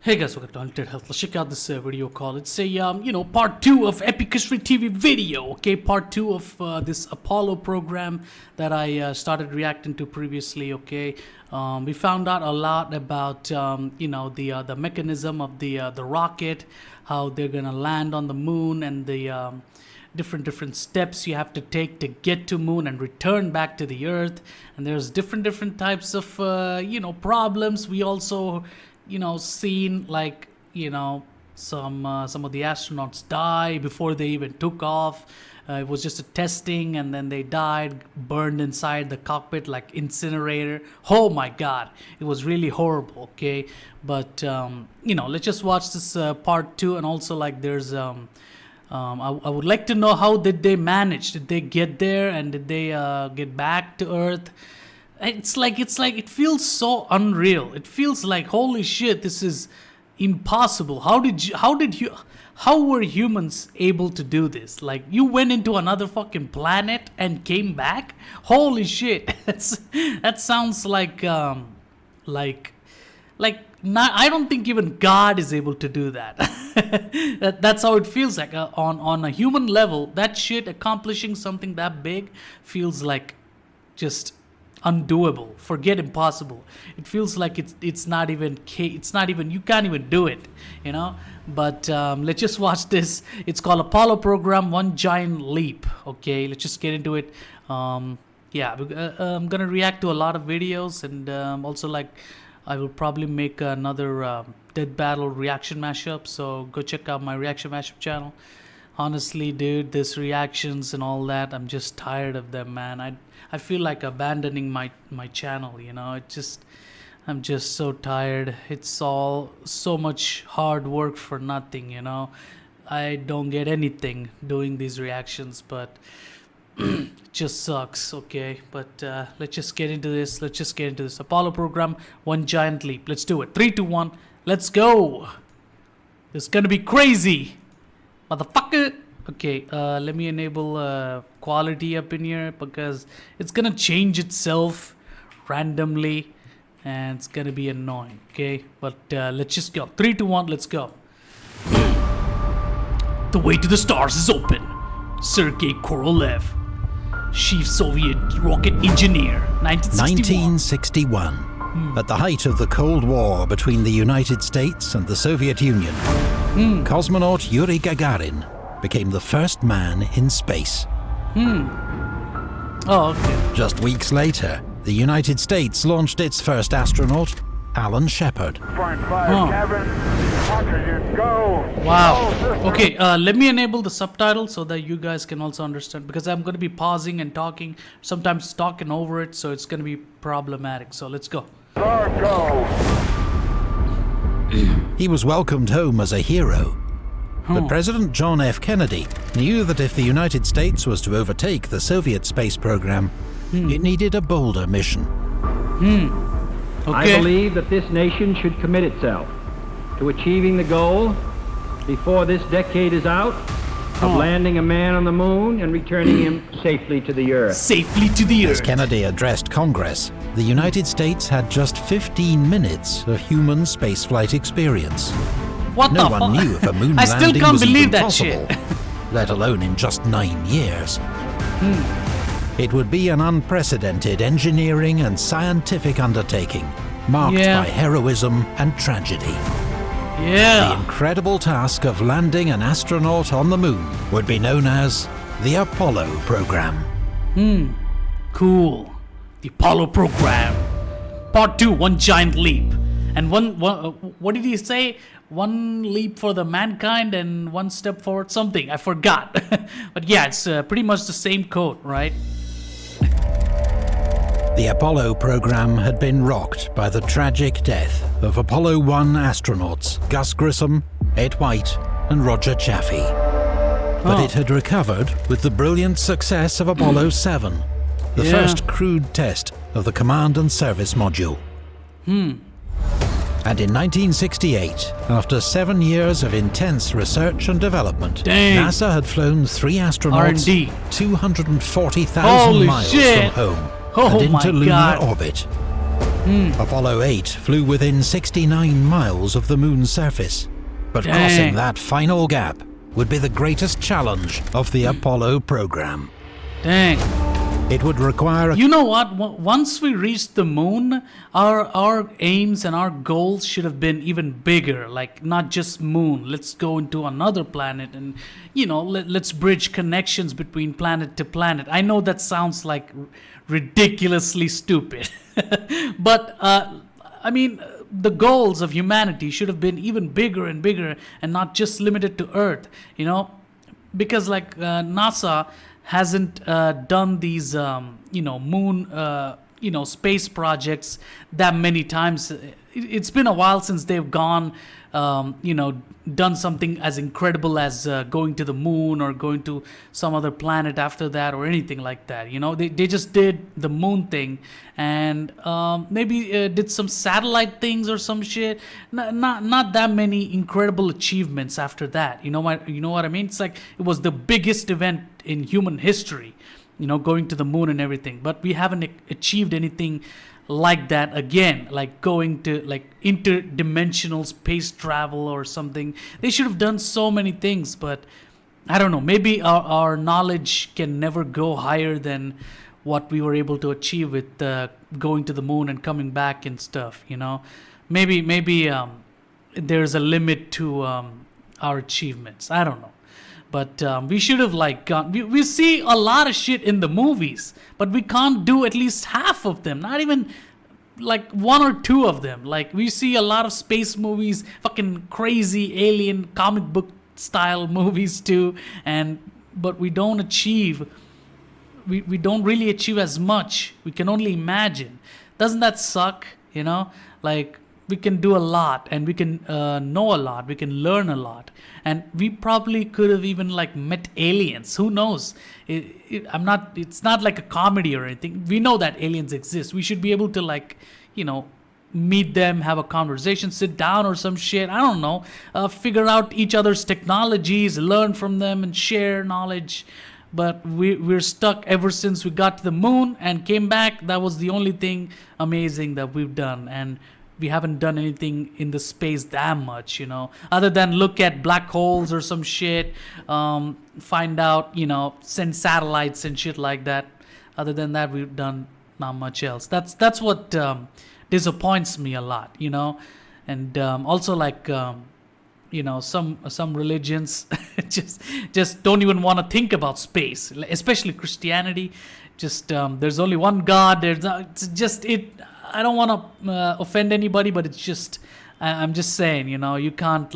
Hey guys, welcome to Unlimited Health. Let's check out this video call. It's a part 2 of Epic History TV video. Okay, part 2 of this Apollo program that I started reacting to previously. Okay, we found out a lot about the mechanism of the rocket, how they're gonna land on the moon, and the different steps you have to take to get to moon and return back to the Earth. And there's different types of problems. We also seen some of the astronauts die before they even took off. It was just a testing, and then they died, burned inside the cockpit like incinerator. Oh my God, it was really horrible. Okay, but let's just watch this part 2, and also there's I would like to know, how did they manage? Did they get there, and did they get back to Earth? It feels so unreal. It feels like, holy shit, this is impossible. How were humans able to do this? Like, you went into another fucking planet and came back? Holy shit. That sounds like I don't think even God is able to do that. That's how it feels like. On a human level, that shit, accomplishing something that big, feels like just undoable. Forget impossible. It feels like it's not even you can't even do it, but let's just watch this. It's called Apollo program, One Giant Leap. Okay, let's just get into it. I'm gonna react to a lot of videos, and also I will probably make another Dead Battle reaction mashup, so go check out my reaction mashup channel. Honestly, dude, this reactions and all that, I'm just tired of them, man. I feel like abandoning my channel, I'm just so tired. It's all so much hard work for nothing, I don't get anything doing these reactions, but it just sucks. Okay, but let's just get into this. Apollo program, One Giant Leap. Let's do it. 3, 2, 1, let's go. It's gonna be crazy, motherfucker. Okay, let me enable quality up in here, because it's gonna change itself randomly and it's gonna be annoying. Okay, but let's just go. 3, 2, 1, let's go. The way to the stars is open. Sergei Korolev, Chief Soviet Rocket Engineer, 1961. At the height of the Cold War between the United States and the Soviet Union, cosmonaut Yuri Gagarin became the first man in space. Oh, okay. Just weeks later, the United States launched its first astronaut, Alan Shepard. Wow. Okay, let me enable the subtitles so that you guys can also understand, because I'm going to be pausing and talking, sometimes talking over it, so it's going to be problematic. So let's go. He was welcomed home as a hero. But President John F. Kennedy knew that if the United States was to overtake the Soviet space program, it needed a bolder mission. Okay. I believe that this nation should commit itself to achieving the goal before this decade is out of landing a man on the moon and returning him safely to the Earth. As Kennedy addressed Congress, the United States had just 15 minutes of human spaceflight experience. What no the one knew if a moon I still landing can't was believe even that possible, shit. let alone in just 9 years. It would be an unprecedented engineering and scientific undertaking, marked by heroism and tragedy. The incredible task of landing an astronaut on the moon would be known as the Apollo program. Cool. The Apollo program. Part 2, One Giant Leap. And what did he say? One leap for the mankind and one step forward, something. I forgot. But yeah, it's pretty much the same code, right? The Apollo program had been rocked by the tragic death of Apollo 1 astronauts Gus Grissom, Ed White, and Roger Chaffee. But it had recovered with the brilliant success of Apollo 7, the first crewed test of the Command and Service Module. And in 1968, after 7 years of intense research and development, NASA had flown 3 astronauts 240,000 miles from home and into lunar orbit. Apollo 8 flew within 69 miles of the moon's surface, but crossing that final gap would be the greatest challenge of the Apollo program. Dang. It would require You know what? Once we reached the moon, our aims and our goals should have been even bigger. Like, not just moon. Let's go into another planet and, let's bridge connections between planet to planet. I know that sounds like ridiculously stupid. But, the goals of humanity should have been even bigger and bigger and not just limited to Earth, because NASA hasn't done these, moon, space projects that many times. It's been a while since they've gone, done something as incredible as going to the moon or going to some other planet after that or anything like that. They just did the moon thing and maybe did some satellite things or some shit. Not that many incredible achievements after that. You know what I mean? It's like it was the biggest event in human history, going to the moon and everything. But we haven't achieved anything like that again, like going to interdimensional space travel or something. They should have done so many things, but I don't know. Maybe our knowledge can never go higher than what we were able to achieve with going to the moon and coming back and stuff. Maybe there's a limit to our achievements. I don't know. But we should have gone. We see a lot of shit in the movies, but we can't do at least half of them. Not even one or two of them. We see a lot of space movies, fucking crazy alien comic book style movies too, but we don't achieve. We don't really achieve as much. We can only imagine. Doesn't that suck? We can do a lot and we can know a lot. We can learn a lot. And we probably could have even met aliens. Who knows? It's not like a comedy or anything. We know that aliens exist. We should be able to meet them, have a conversation, sit down or some shit. I don't know. Figure out each other's technologies, learn from them and share knowledge. But we're stuck ever since we got to the moon and came back. That was the only thing amazing that we've done. And we haven't done anything in the space that much, other than look at black holes or some shit, find out, send satellites and shit like that. Other than that, we've done not much else. That's what disappoints me a lot, and also some religions just don't even want to think about space, especially Christianity. There's only one God. I don't want to offend anybody, but it's just, I'm just saying, you can't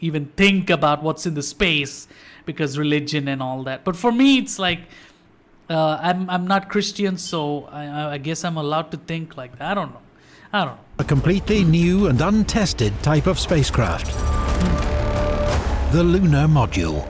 even think about what's in the space because religion and all that. But for me, it's I'm not Christian, so I guess I'm allowed to think like that. I don't know. A completely new and untested type of spacecraft. The lunar module.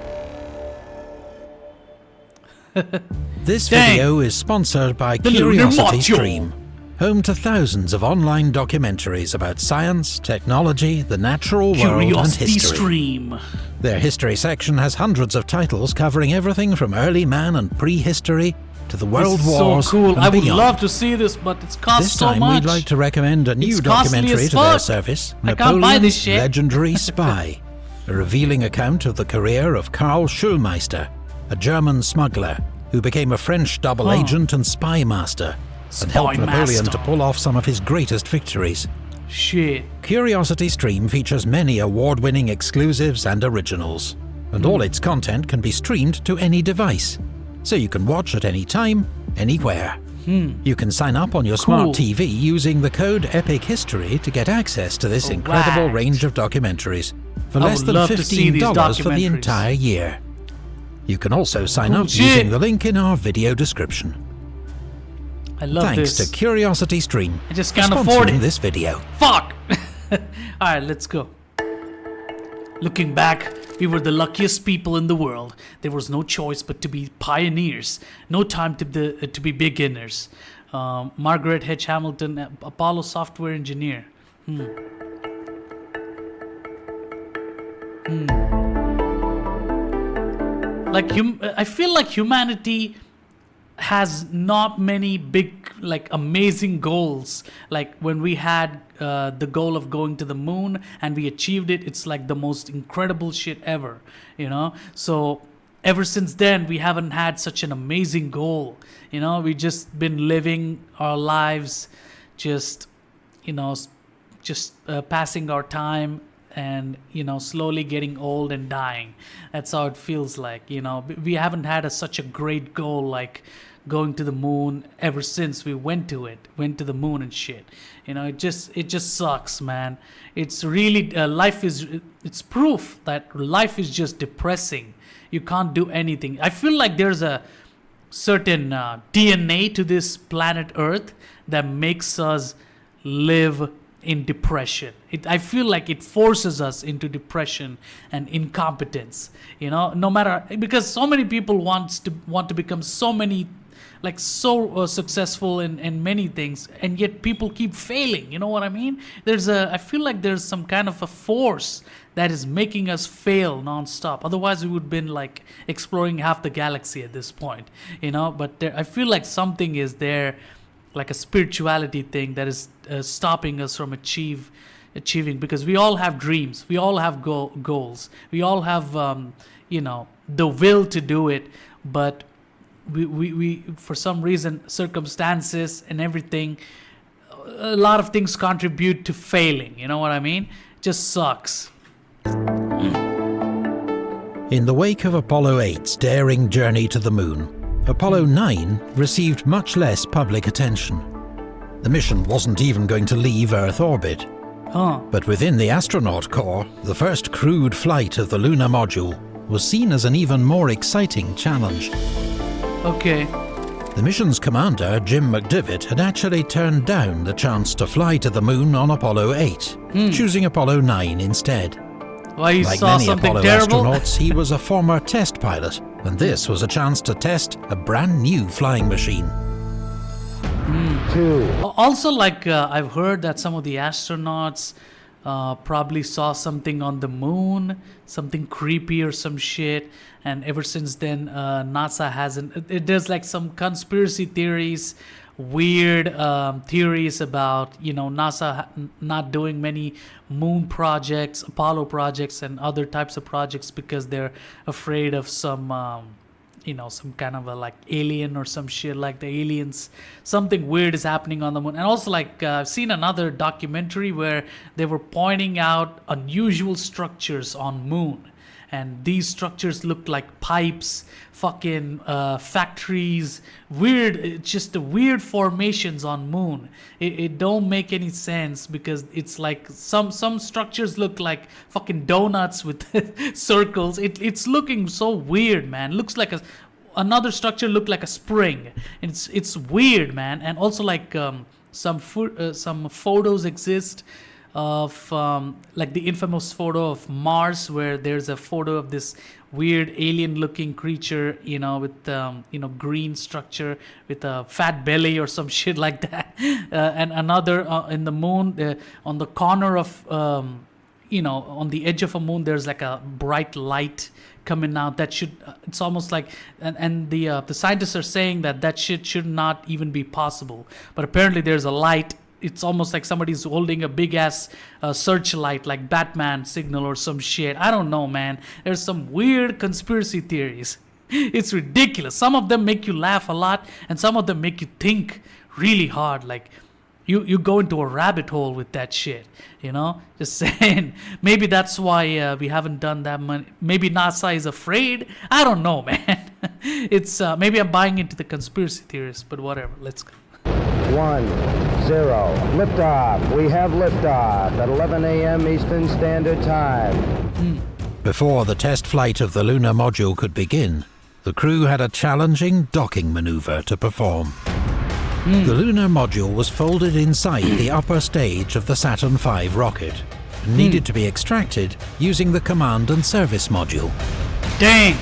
This video is sponsored by Curiosity Stream, home to thousands of online documentaries about science, technology, the natural world and history. Stream. Their history section has hundreds of titles covering everything from early man and prehistory to the world wars so cool. and I would beyond. love to see this, but it's cost so much. This time we'd like to recommend a new documentary to their service, Napoleon's Legendary Spy, a revealing account of the career of Karl Schulmeister, a German smuggler who became a French double agent and spy master, and helped Napoleon to pull off some of his greatest victories. Shit. Curiosity Stream features many award-winning exclusives and originals, and all its content can be streamed to any device, so you can watch at any time, anywhere. You can sign up on your smart TV using the code EPICHISTORY to get access to this incredible range of documentaries for less than $15 for the entire year. You can also sign up using the link in our video description. I love this. Thanks to Curiosity Stream. I just can't afford it. This video. Fuck! Alright, let's go. Looking back, we were the luckiest people in the world. There was no choice but to be pioneers. No time to be beginners. Margaret H. Hamilton, Apollo software engineer. I feel like humanity has not many big like amazing goals. Like when we had the goal of going to the moon and we achieved it, it's like the most incredible shit ever, you know. So ever since then, we haven't had such an amazing goal, you know. We just been living our lives, just, you know, just passing our time, and, you know, slowly getting old and dying. That's how it feels like, you know. We haven't had such a great goal like going to the moon ever since we went to the moon and shit, you know. It just sucks, man. It's really it's proof that life is just depressing. You can't do anything. I feel like there's a certain DNA to this planet Earth that makes us live in depression. I feel like it forces us into depression and incompetence, you know. No matter, because so many people want to become so successful in many things, and yet people keep failing, you know what I mean. I feel like there's some kind of a force that is making us fail nonstop. Otherwise we would have been like exploring half the galaxy at this point, you know. But I feel like something is there, like a spirituality thing that is stopping us from achieving, because we all have dreams, we all have goals, we all have you know, the will to do it, but we for some reason, circumstances and everything, a lot of things contribute to failing, you know what I mean. It just sucks. In the wake of Apollo 8's daring journey to the moon, Apollo 9 received much less public attention. The mission wasn't even going to leave Earth orbit. But within the astronaut corps, the first crewed flight of the lunar module was seen as an even more exciting challenge. Okay. The mission's commander, Jim McDivitt, had actually turned down the chance to fly to the moon on Apollo 8, choosing Apollo 9 instead. Why, he like saw many something Apollo terrible? astronauts, he was a former test pilot, and this was a chance to test a brand new flying machine. Also, like, I've heard that some of the astronauts probably saw something on the moon, something creepy or some shit, and ever since then, NASA hasn't. There's like some conspiracy theories, weird theories about, you know, NASA not doing many moon projects, Apollo projects, and other types of projects because they're afraid of some you know, some kind of a like alien or some shit, like the aliens, something weird is happening on the moon. And also, like, I've seen another documentary where they were pointing out unusual structures on moon, and these structures look like pipes, fucking factories, weird, just the weird formations on moon. It don't make any sense, because it's like some structures look like fucking donuts with circles. It's looking so weird, man. Looks like another structure looked like a spring. It's weird, man. And also, like, some photos exist of like the infamous photo of Mars, where there's a photo of this weird alien-looking creature, you know, with you know, green structure with a fat belly or some shit like that, and another in the moon, on the corner of you know, on the edge of a moon, there's like a bright light coming out that should it's almost like, and the scientists are saying that shit should not even be possible, but apparently there's a light. It's almost like somebody's holding a big ass searchlight, like Batman signal or some shit. I don't know, man. There's some weird conspiracy theories. It's ridiculous. Some of them make you laugh a lot, and some of them make you think really hard. Like, you go into a rabbit hole with that shit, you know? Just saying. Maybe that's why we haven't done that much. Maybe NASA is afraid. I don't know, man. It's maybe I'm buying into the conspiracy theories, but whatever. Let's go. 1, 0, liftoff. We have liftoff at 11 a.m. Eastern Standard Time. Before the test flight of the lunar module could begin, the crew had a challenging docking maneuver to perform. The lunar module was folded inside the upper stage of the Saturn V rocket and needed to be extracted using the command and service module. Dang!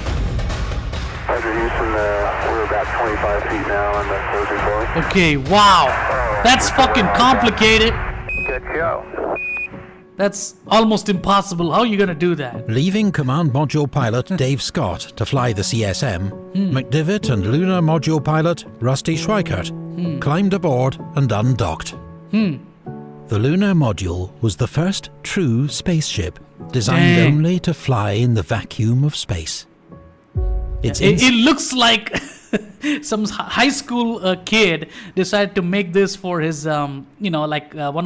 Roger, Houston, we're about 25 feet now on the closing point. Okay, wow. That's fucking complicated. Good show. That's almost impossible. How are you gonna do that? Leaving Command Module Pilot Dave Scott to fly the CSM, McDivitt and Lunar Module Pilot Rusty Schweikert climbed aboard and undocked. The Lunar Module was the first true spaceship designed Dang. only to fly in the vacuum of space. It looks like some high school kid decided to make this for his, one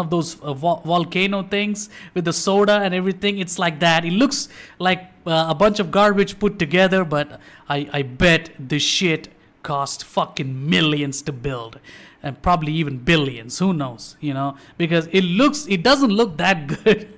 of those volcano things with the soda and everything. It's like that. It looks like a bunch of garbage put together, but I bet this shit cost fucking millions to build. And probably even billions, who knows, because it doesn't look that good,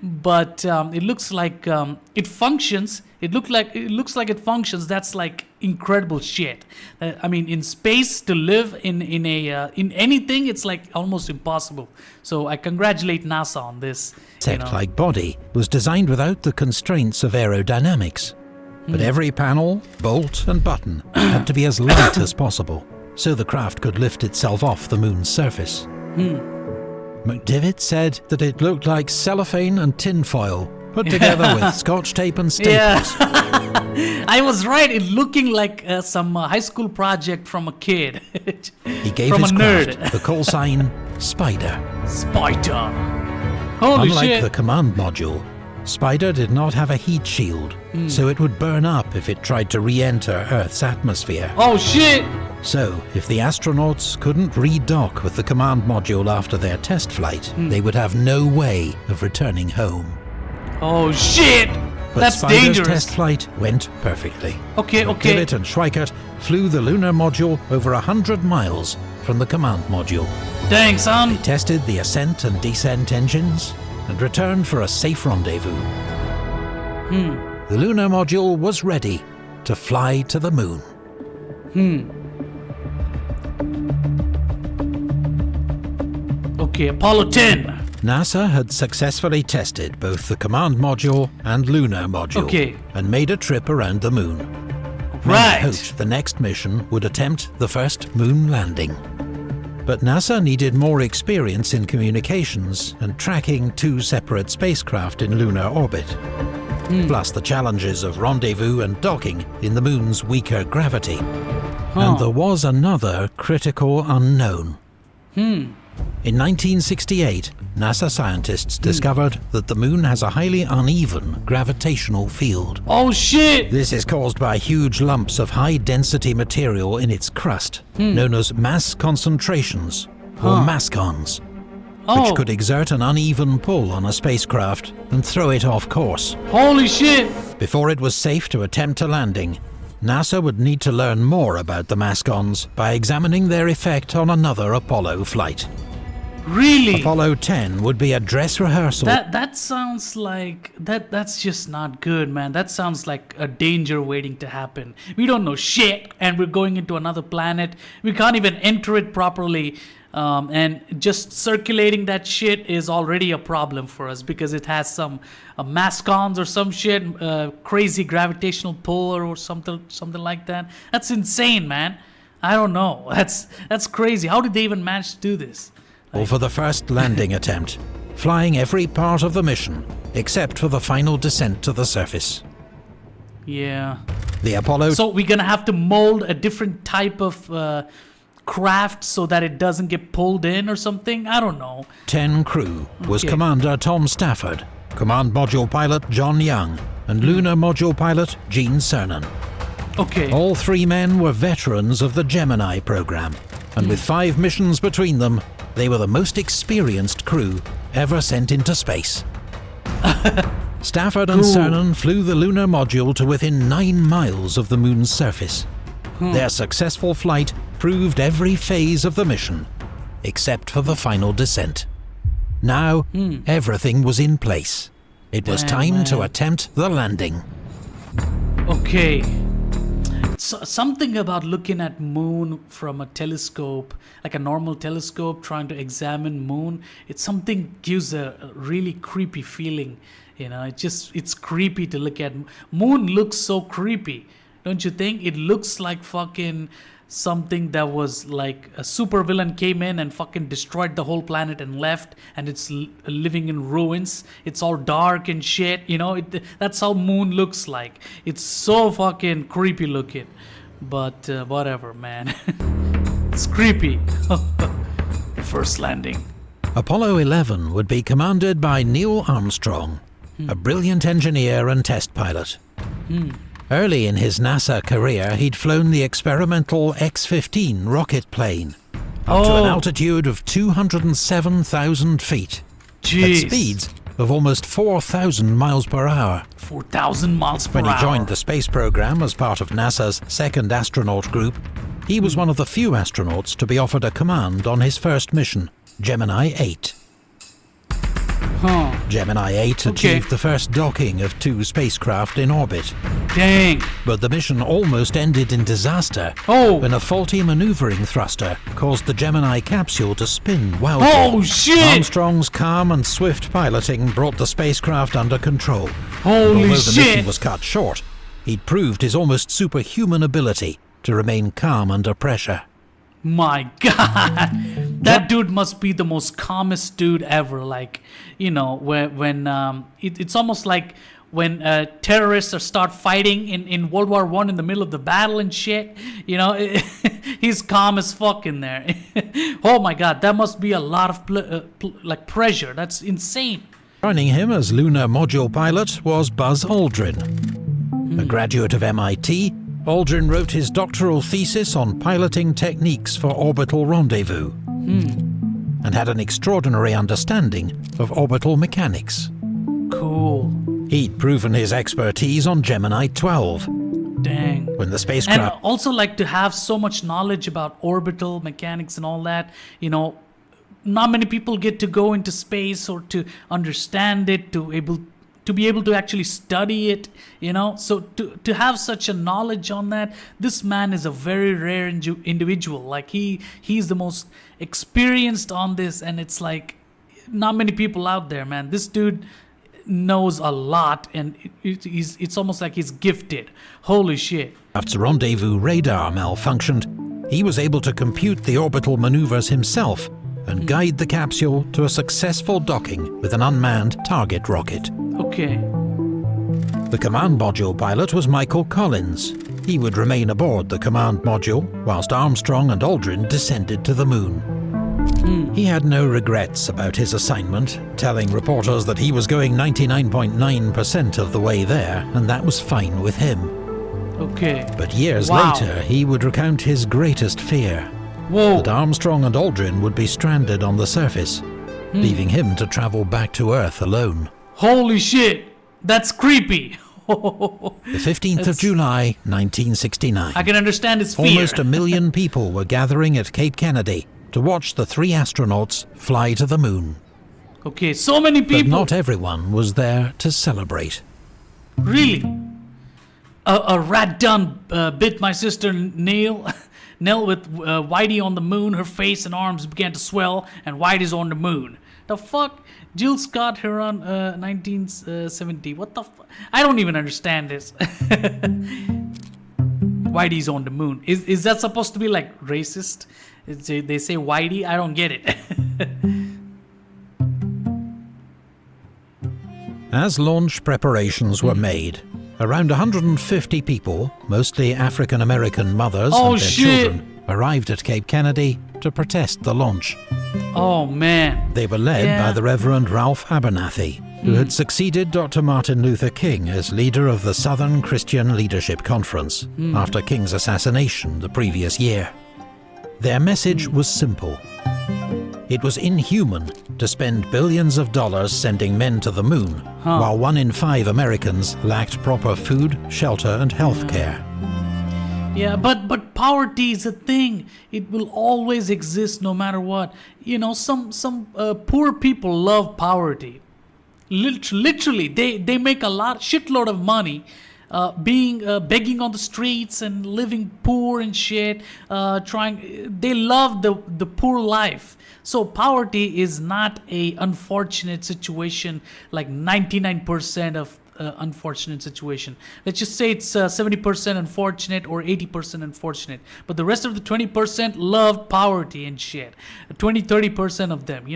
but it looks like it functions. It looks like it functions. That's like incredible shit. I mean, in space to live in anything, it's like almost impossible. So I congratulate NASA on this. Insect-like body was designed without the constraints of aerodynamics, but every panel, bolt and button had to be as light as possible, so the craft could lift itself off the moon's surface. McDivitt said that it looked like cellophane and tinfoil put together with scotch tape and staples. I was right in looking like some high school project from a kid. He gave from his a nerd. craft the call sign Spider. Spider. Holy Unlike shit. the command module, Spider did not have a heat shield, so it would burn up if it tried to re-enter Earth's atmosphere. Oh shit. So, if the astronauts couldn't redock with the command module after their test flight, they would have no way of returning home. Oh shit. But That's Spider's dangerous. test flight went perfectly. Okay. McDivitt and Schweikert flew the lunar module over 100 miles from the command module. Dang, son. They tested the ascent and descent engines and returned for a safe rendezvous. The lunar module was ready to fly to the moon. Okay, Apollo 10. NASA had successfully tested both the command module and lunar module and made a trip around the moon. Many hoped the next mission would attempt the first moon landing. But NASA needed more experience in communications and tracking two separate spacecraft in lunar orbit, plus the challenges of rendezvous and docking in the moon's weaker gravity. And there was another critical unknown. In 1968, NASA scientists discovered that the moon has a highly uneven gravitational field. Oh shit! This is caused by huge lumps of high-density material in its crust, known as mass concentrations, or mascons, which could exert an uneven pull on a spacecraft and throw it off course. Holy shit! Before it was safe to attempt a landing, NASA would need to learn more about the mascons by examining their effect on another Apollo flight. Really? Apollo 10 would be a dress rehearsal. That sounds like that's just not good, man. That sounds like a danger waiting to happen. We don't know shit, and we're going into another planet. We can't even enter it properly, and just circulating that shit is already a problem for us because it has some mascons or some shit, crazy gravitational pull or something like that. That's insane, man. I don't know. That's crazy. How did they even manage to do this? For the first landing attempt, flying every part of the mission except for the final descent to the surface. Yeah. The Apollo... So we're gonna have to mold a different type of craft so that it doesn't get pulled in or something? I don't know. 10 crew was Commander Tom Stafford, Command Module Pilot John Young, and Lunar Module Pilot Gene Cernan. Okay. All three men were veterans of the Gemini program, and with 5 missions between them, they were the most experienced crew ever sent into space. Stafford and Cernan flew the lunar module to within 9 miles of the moon's surface. Their successful flight proved every phase of the mission, except for the final descent. Now, everything was in place. It was time to attempt the landing. Okay. So, something about looking at moon from a telescope, like a normal telescope, trying to examine moon, something gives a really creepy feeling. It's creepy to look at. Moon looks so creepy. Don't you think? It looks like fucking something that was like a super villain came in and fucking destroyed the whole planet and left, and it's living in ruins. It's all dark and shit, you know. That's how moon looks like. It's so fucking creepy looking. But whatever, man. It's creepy. First landing. Apollo 11 would be commanded by Neil Armstrong, a brilliant engineer and test pilot. Early in his NASA career, he'd flown the experimental X-15 rocket plane up to an altitude of 207,000 feet Jeez. at speeds of almost 4,000 miles per hour. 4,000 miles per When hour. he joined the space program as part of NASA's second astronaut group, he was one of the few astronauts to be offered a command on his first mission, Gemini 8. Gemini 8 achieved the first docking of 2 spacecraft in orbit. Dang. But the mission almost ended in disaster when a faulty maneuvering thruster caused the Gemini capsule to spin wildly. Oh shit! Armstrong's calm and swift piloting brought the spacecraft under control. Holy Although the shit! mission was cut short, he'd proved his almost superhuman ability to remain calm under pressure. My God, that dude must be the most calmest dude ever. Like, you know, when it's almost like when terrorists start fighting in World War I in the middle of the battle and shit. You know, he's calm as fuck in there. Oh my God, that must be a lot of like pressure. That's insane. Joining him as lunar module pilot was Buzz Aldrin. A graduate of MIT, Aldrin wrote his doctoral thesis on piloting techniques for orbital rendezvous and had an extraordinary understanding of orbital mechanics. Cool. He'd proven his expertise on Gemini 12. Dang. When the spacecraft... And also, like, to have so much knowledge about orbital mechanics and all that, you know, not many people get to go into space or to understand it, to be able to actually study it, you know. So to have such a knowledge on that, this man is a very rare individual. Like, he's the most experienced on this, and it's like not many people out there, man. This dude knows a lot, and it's almost like he's gifted. Holy shit. After rendezvous radar malfunctioned, he was able to compute the orbital maneuvers himself and guide the capsule to a successful docking with an unmanned target rocket. Okay. The command module pilot was Michael Collins. He would remain aboard the command module whilst Armstrong and Aldrin descended to the moon. He had no regrets about his assignment, telling reporters that he was going 99.9% of the way there, and that was fine with him. Okay. But years Wow. later, he would recount his greatest fear. Whoa. That Armstrong and Aldrin would be stranded on the surface, leaving him to travel back to Earth alone. Holy shit. That's creepy. The 15th of July, 1969. I can understand his fear. Almost 1 million people were gathering at Cape Kennedy to watch the 3 astronauts fly to the moon. Okay, so many people. But not everyone was there to celebrate. Really? A rat done bit my sister Neil. Nell with Whitey on the moon, her face and arms began to swell, and Whitey's on the moon. The fuck? Jill Scott here on 1970. What the fuck? I don't even understand this. Whitey's on the moon. Is that supposed to be like racist? They say Whitey? I don't get it. As launch preparations were made, around 150 people, mostly African-American mothers and their children, arrived at Cape Kennedy to protest the launch. Oh, man. They were led by the Reverend Ralph Abernathy, who had succeeded Dr. Martin Luther King as leader of the Southern Christian Leadership Conference after King's assassination the previous year. Their message was simple. It was inhuman to spend billions of dollars sending men to the moon, while 1 in 5 Americans lacked proper food, shelter, and health care. Yeah, but poverty is a thing. It will always exist no matter what. You know, some poor people love poverty. Literally, they make a shitload of money begging on the streets and living poor and shit. They love the poor life. So poverty is not a unfortunate situation like 99% of unfortunate situation. Let's just say it's 70% unfortunate or 80% unfortunate, but the rest of the 20% love poverty and shit. 20-30% of them,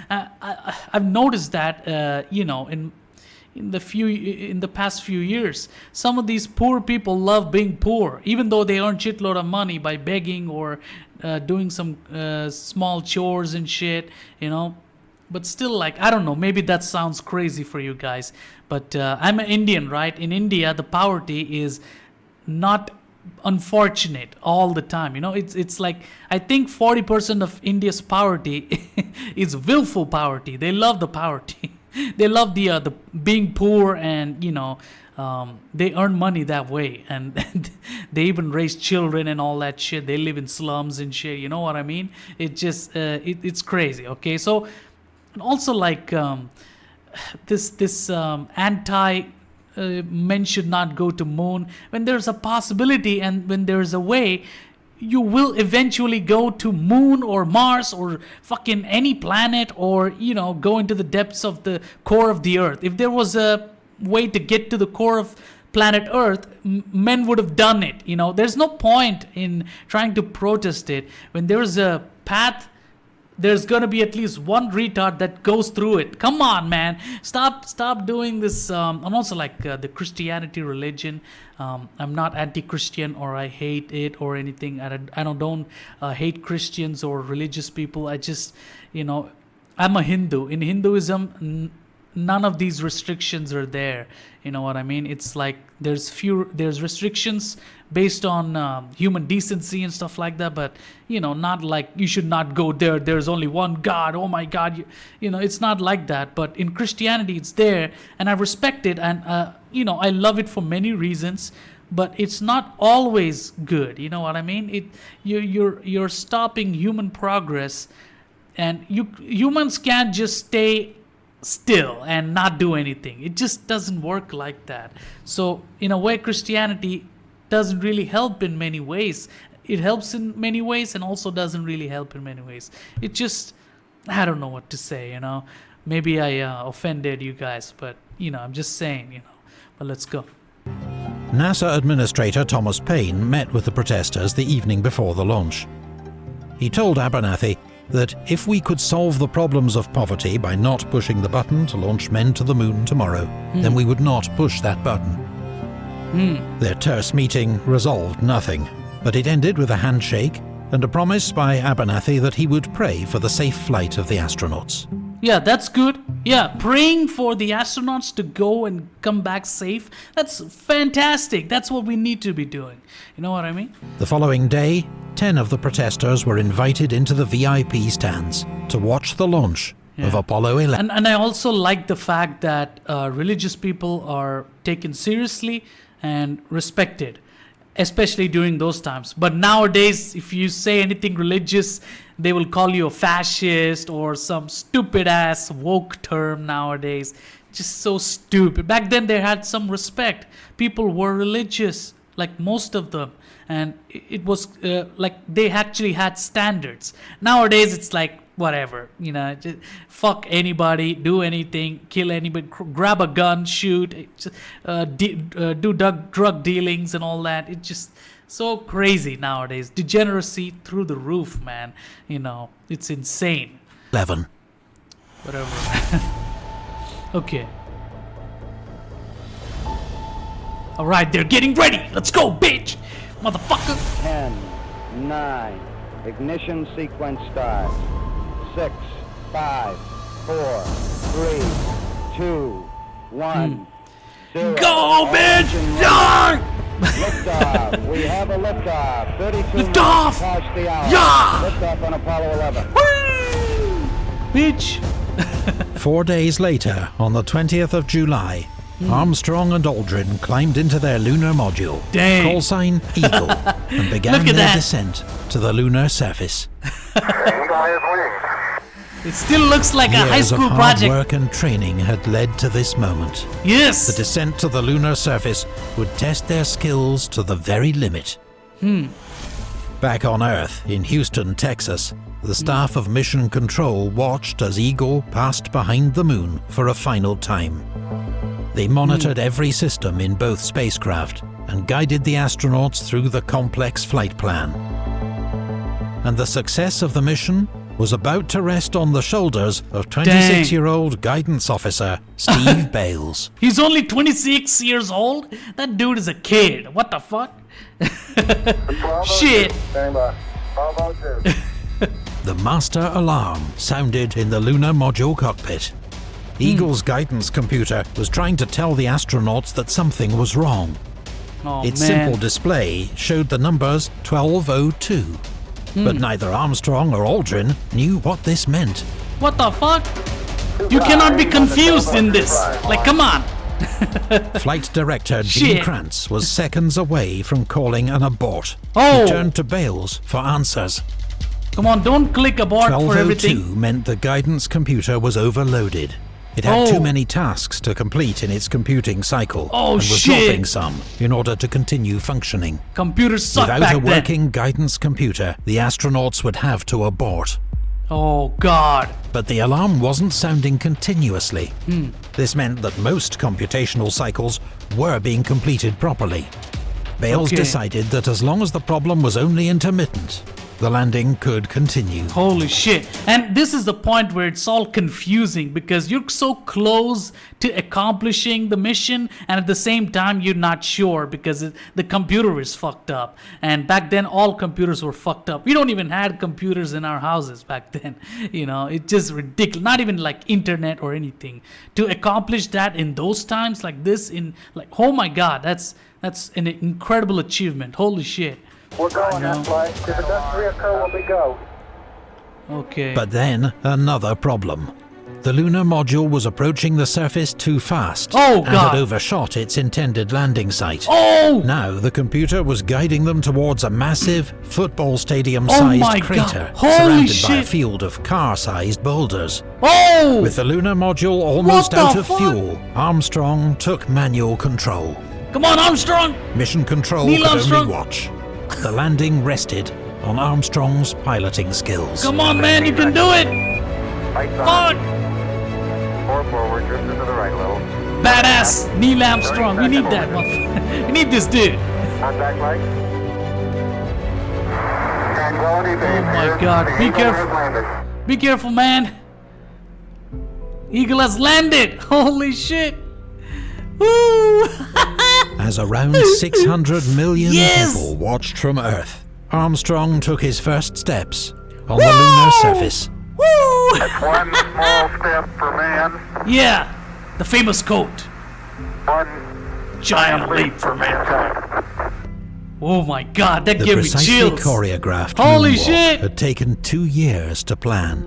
I've noticed that in the past few years, some of these poor people love being poor, even though they earn shitload of money by begging or doing some small chores and shit, But still, like, I don't know, maybe that sounds crazy for you guys, but I'm an Indian, right? In India, the poverty is not unfortunate all the time. It's like, I think 40% of India's poverty is willful poverty. They love the poverty. They love the being poor, and they earn money that way, and they even raise children and all that shit. They live in slums and shit. You know what I mean? It just it's crazy. Okay, so and also like this anti. Men should not go to moon. When there's a possibility and when there's a way, you will eventually go to moon or Mars or fucking any planet, or go into the depths of the core of the earth. If there was a way to get to the core of planet earth, men would have done it. There's no point in trying to protest it. When there's a path, there's gonna be at least one retard that goes through it. Come on, man. Stop doing this. I'm also like the Christianity religion. I'm not anti-Christian or I hate it or anything. I don't hate Christians or religious people. I just, I'm a Hindu. In Hinduism, none of these restrictions are there. You know what I mean? It's like there's restrictions based on human decency and stuff like that, but not like you should not go there. There's only one God. Oh my God, it's not like that. But in Christianity, it's there, and I respect it, and I love it for many reasons. But it's not always good. You know what I mean? You're stopping human progress, and humans can't just stay still and not do anything. It just doesn't work like that. So in a way, Christianity doesn't really help in many ways. It helps in many ways and also doesn't really help in many ways. It just, I don't know what to say, Maybe I offended you guys, but I'm just saying, but let's go. NASA Administrator Thomas Paine met with the protesters the evening before the launch. He told Abernathy that if we could solve the problems of poverty by not pushing the button to launch men to the moon tomorrow, then we would not push that button. Their terse meeting resolved nothing, but it ended with a handshake and a promise by Abernathy that he would pray for the safe flight of the astronauts. Yeah, that's good. Yeah, praying for the astronauts to go and come back safe, that's fantastic. That's what we need to be doing. You know what I mean? The following day, 10 of the protesters were invited into the VIP stands to watch the launch of Apollo 11. And I also like the fact that religious people are taken seriously and respected, especially during those times. But nowadays, if you say anything religious, they will call you a fascist or some stupid ass woke term nowadays. Just so stupid. Back then they had some respect. People were religious, like most of them. And it was like they actually had standards. Nowadays it's like whatever, just fuck anybody, do anything, kill anybody, grab a gun, shoot, do drug dealings and all that. It's just so crazy nowadays. Degeneracy through the roof, man. It's insane. 11. Whatever. Okay. All right, they're getting ready. Let's go, bitch. Motherfucker. 10, 9, ignition sequence start. 6, 5, 4, 3, 2, 1, 0. Go, bitch! Yeah! Liftoff. We have a liftoff. 32 minutes Liftoff! past the hour. Yeah! Liftoff on Apollo 11. Woo! Bitch. 4 days later, on the 20th of July, Armstrong and Aldrin climbed into their lunar module, Dang. call sign Eagle, and began their descent to the lunar surface. It still looks like a high school Years of hard project. work and training had led to this moment. Yes. The descent to the lunar surface would test their skills to the very limit. Back on Earth, in Houston, Texas, the staff of Mission Control watched as Eagle passed behind the moon for a final time. They monitored every system in both spacecraft and guided the astronauts through the complex flight plan. And the success of the mission was about to rest on the shoulders of 26-year-old guidance officer Steve Bales. He's only 26 years old? That dude is a kid. What the fuck? Shit. The master alarm sounded in the lunar module cockpit. Eagle's guidance computer was trying to tell the astronauts that something was wrong. Oh, Its man. simple display showed the numbers 1202. But neither Armstrong or Aldrin knew what this meant. What the fuck? You cannot be confused in this. Like, come on. Flight director Gene Shit. Kranz was seconds away from calling an abort. Oh. He turned to Bales for answers. Come on, don't click abort for 1202 everything. meant the guidance computer was overloaded. It had too many tasks to complete in its computing cycle Oh, and was shit. dropping some in order to continue functioning. Computers suck Without back a then. working guidance computer, the astronauts would have to abort. Oh, God. But the alarm wasn't sounding continuously. This meant that most computational cycles were being completed properly. Bales Okay. decided that as long as the problem was only intermittent, the landing could continue. Holy shit. And this is the point where it's all confusing because you're so close to accomplishing the mission and at the same time you're not sure because the computer is fucked up. And back then all computers were fucked up. We don't even had computers in our houses back then. You know, it's just ridiculous. Not even like internet or anything. To accomplish that in those times like this in like, oh my God, that's an incredible achievement. Holy shit. We're going that flight. If it doesn't reoccur, we'll be go. Okay. But then, another problem. The lunar module was approaching the surface too fast Oh, and God. had overshot its intended landing site. Oh! Now the computer was guiding them towards a massive football my stadium-sized God. crater Holy surrounded by a shit. field of car-sized boulders. Oh! With the lunar module almost the out of fuck? fuel, Armstrong took manual control. Come on, Armstrong! Mission control Neil could Armstrong. only watch. The landing rested on Armstrong's piloting skills. Come on, man, you can do it! Lights Fuck! on. 4 forward, drift into the right a little. Badass Neil Armstrong. We need that motherfucker. We need this dude. Contact light. Tranquility Base. Oh my God, be careful. Be careful, man. Eagle has landed. Holy shit. Woo! As around 600 million Yes! people watched from Earth, Armstrong took his first steps on the lunar surface. Woo! One small step for man. Yeah, the famous quote. One Giant leap for mankind. Oh my God, that The gave me precisely chills. choreographed Holy moonwalk shit! had taken 2 years to plan.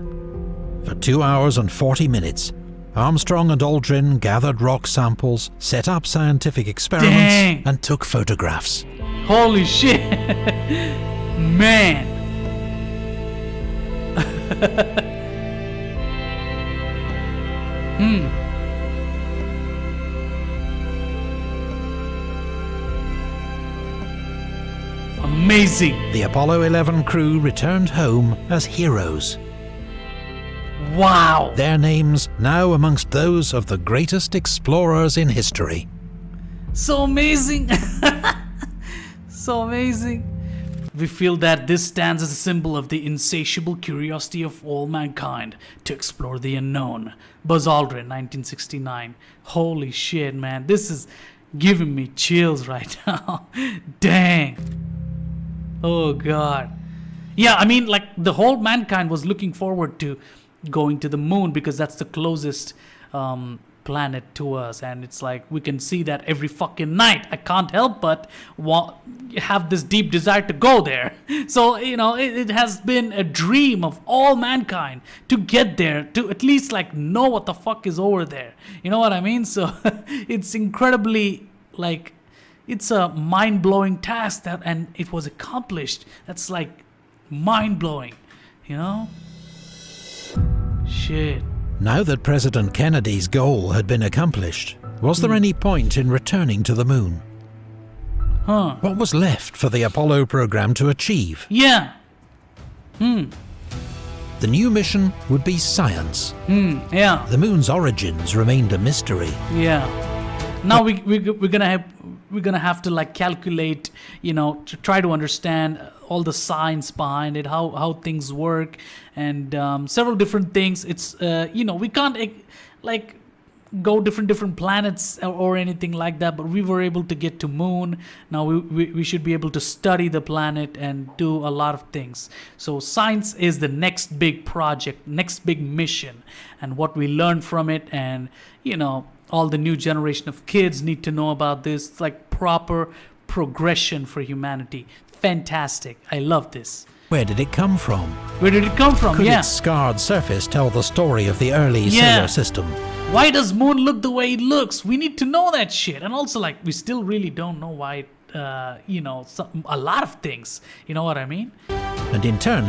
For 2 hours and 40 minutes, Armstrong and Aldrin gathered rock samples, set up scientific experiments, Dang. and took photographs. Holy shit. Man. Amazing. The Apollo 11 crew returned home as heroes, Wow. their names now amongst those of the greatest explorers in history. So amazing. So amazing. We feel that this stands as a symbol of the insatiable curiosity of all mankind to explore the unknown. Buzz Aldrin, 1969. Holy shit, man. This is giving me chills right now. Dang. Oh, God. Yeah, I mean, like, the whole mankind was looking forward to going to the moon because that's the closest planet to us, and it's like we can see that every fucking night. I can't help but have this deep desire to go there. So, you know, it has been a dream of all mankind to get there, to at least like know what the fuck is over there. You know what I mean? So it's incredibly like, it's a mind-blowing task that, and it was accomplished. That's like mind-blowing, you know? Shit. Now that President Kennedy's goal had been accomplished, was there any point in returning to the moon? Huh. What was left for the Apollo program to achieve? Yeah. The new mission would be science. Yeah. The moon's origins remained a mystery. Yeah. Now we're gonna have to like calculate, to try to understand all the science behind it, how things work, and several different things. It's we can't like go different planets or anything like that, but we were able to get to moon. Now we should be able to study the planet and do a lot of things. So science is the next big project, next big mission, and what we learn from it, and all the new generation of kids need to know about this. It's like proper progression for humanity. Fantastic. I love this. Where did it come from? Could Its scarred surface tell the story of the early solar system? Why does moon look the way it looks? We need to know that shit. And also, like, we still really don't know why, a lot of things. You know what I mean? And in turn,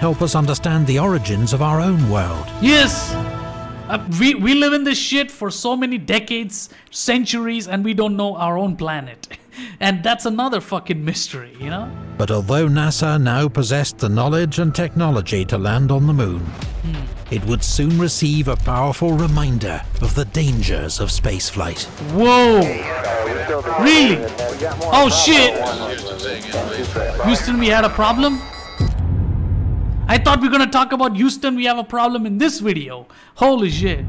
help us understand the origins of our own world. Yes! We live in this shit for so many decades, centuries, and we don't know our own planet. And that's another fucking mystery, But although NASA now possessed the knowledge and technology to land on the moon, it would soon receive a powerful reminder of the dangers of spaceflight. Whoa! Really? Oh shit! Houston, we had a problem? I thought we were gonna talk about Houston, we have a problem in this video. Holy shit.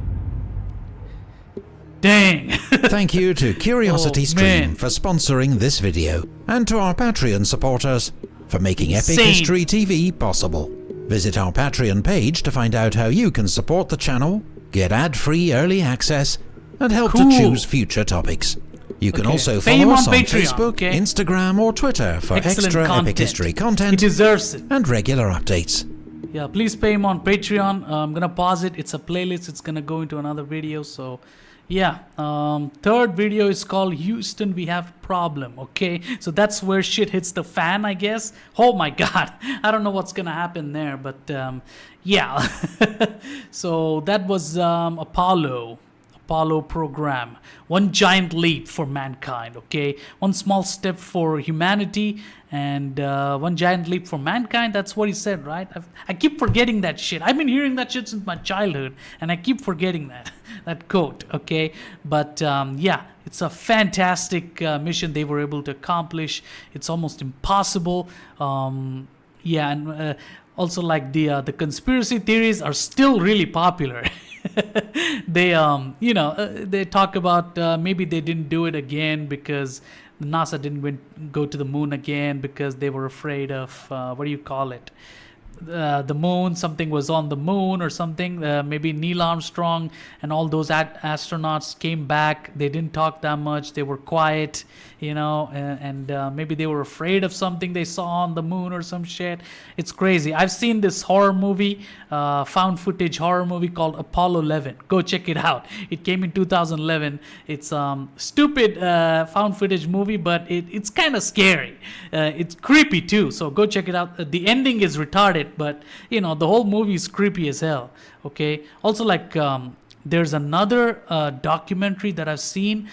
Dang. Thank you to Curiosity Stream man. for sponsoring this video, and to our Patreon supporters for making Epic Insane. History TV possible. Visit our Patreon page to find out how you can support the channel, get ad-free early access, and help to choose future topics. You can also follow us on Facebook, Instagram, or Twitter for extra content. Epic History content. He deserves it. And regular updates. Yeah, please pay him on Patreon. I'm gonna pause it. It's a playlist. It's gonna go into another video. So, yeah. Third video is called Houston, We Have a Problem. Okay, so that's where shit hits the fan, I guess. Oh my God, I don't know what's gonna happen there, but yeah. So that was Apollo program. One giant leap for mankind, okay? One small step for humanity, and one giant leap for mankind. That's what he said, right? I keep forgetting that shit. I've been hearing that shit since my childhood, and I keep forgetting that quote, okay? But yeah, it's a fantastic mission they were able to accomplish. It's almost impossible. Yeah, and also, like, the conspiracy theories are still really popular. They they talk about maybe they didn't do it again because NASA didn't go to the moon again because they were afraid of what do you call it, the moon. Something was on the moon or something. Maybe Neil Armstrong and all those astronauts came back. They didn't talk that much. They were quiet, and maybe they were afraid of something they saw on the moon or some shit. It's crazy. I've seen this horror movie, found footage horror movie called Apollo 11. Go check it out. It came in 2011. It's stupid found footage movie, but it's kind of scary. It's creepy too. So go check it out. The ending is retarded, but the whole movie is creepy as hell. Okay. Also, like, there's another documentary that I've seen.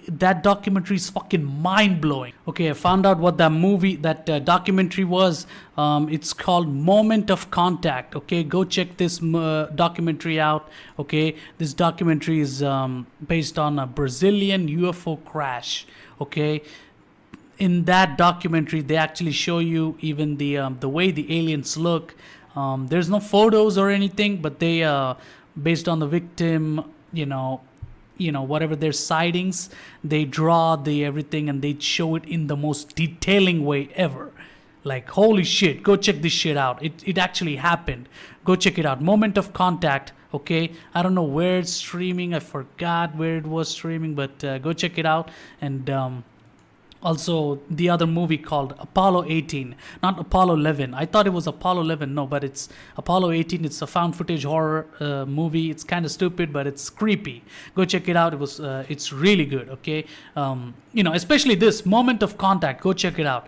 That documentary is fucking mind-blowing. Okay, I found out what that documentary was. It's called Moment of Contact. Okay, go check this documentary out. Okay, this documentary is based on a Brazilian UFO crash. Okay, in that documentary, they actually show you even the way the aliens look. There's no photos or anything, but they based on the victim, whatever their sightings, they draw the everything and they show it in the most detailing way ever. Like, holy shit, go check this shit out. It actually happened. Go check it out. Moment of Contact. Okay, I don't know where it's streaming. I forgot where it was streaming, but go check it out. And also, the other movie called Apollo 18, not Apollo 11. I thought it was Apollo 11, no, but it's Apollo 18. It's a found footage horror movie. It's kind of stupid, but it's creepy. Go check it out. It's really good, okay? Especially this Moment of Contact. Go check it out.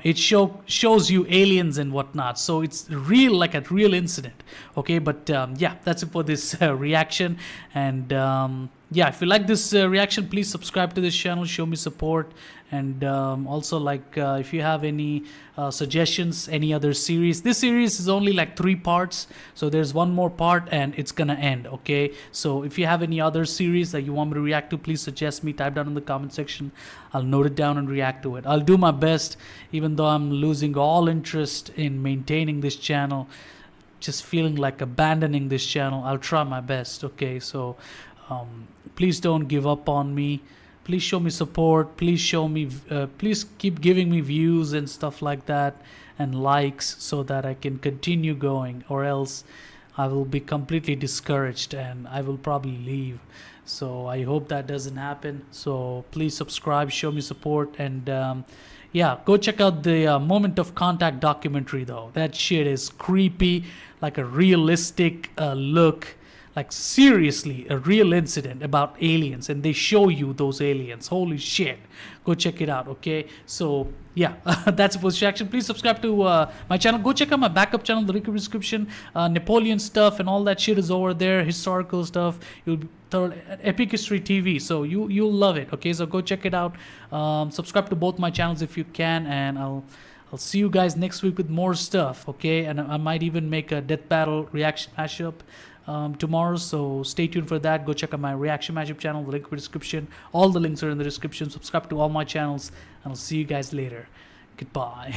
It shows you aliens and whatnot. So it's real, like a real incident, okay? But yeah, that's it for this reaction. And yeah, if you like this reaction, please subscribe to this channel, show me support, and also if you have any suggestions, any other series. This series is only like 3 parts, so there's one more part and it's gonna end. Okay, so if you have any other series that you want me to react to, please suggest me, type down in the comment section. I'll note it down and react to it. I'll do my best, even though I'm losing all interest in maintaining this channel, just feeling like abandoning this channel. I'll try my best. Okay, so please don't give up on me. Please show me support. Please please keep giving me views and stuff like that, and likes, so that I can continue going, or else I will be completely discouraged and I will probably leave. So I hope that doesn't happen. So please subscribe, show me support, and yeah, go check out the Moment of Contact documentary though. That shit is creepy, like a realistic look. Like seriously, a real incident about aliens, and they show you those aliens. Holy shit. Go check it out, okay? So, yeah, that's it for this reaction. Please subscribe to my channel. Go check out my backup channel, the link in the description. Napoleon stuff and all that shit is over there. Historical stuff. You'll Epic History TV. So, you'll love it, okay? So, go check it out. Subscribe to both my channels if you can, and I'll see you guys next week with more stuff, okay? And I might even make a Death Battle reaction mashup tomorrow, so stay tuned for that. Go check out my reaction mashup channel, the link in the description. All the links are in the description. Subscribe to all my channels, and I'll see you guys later. Goodbye.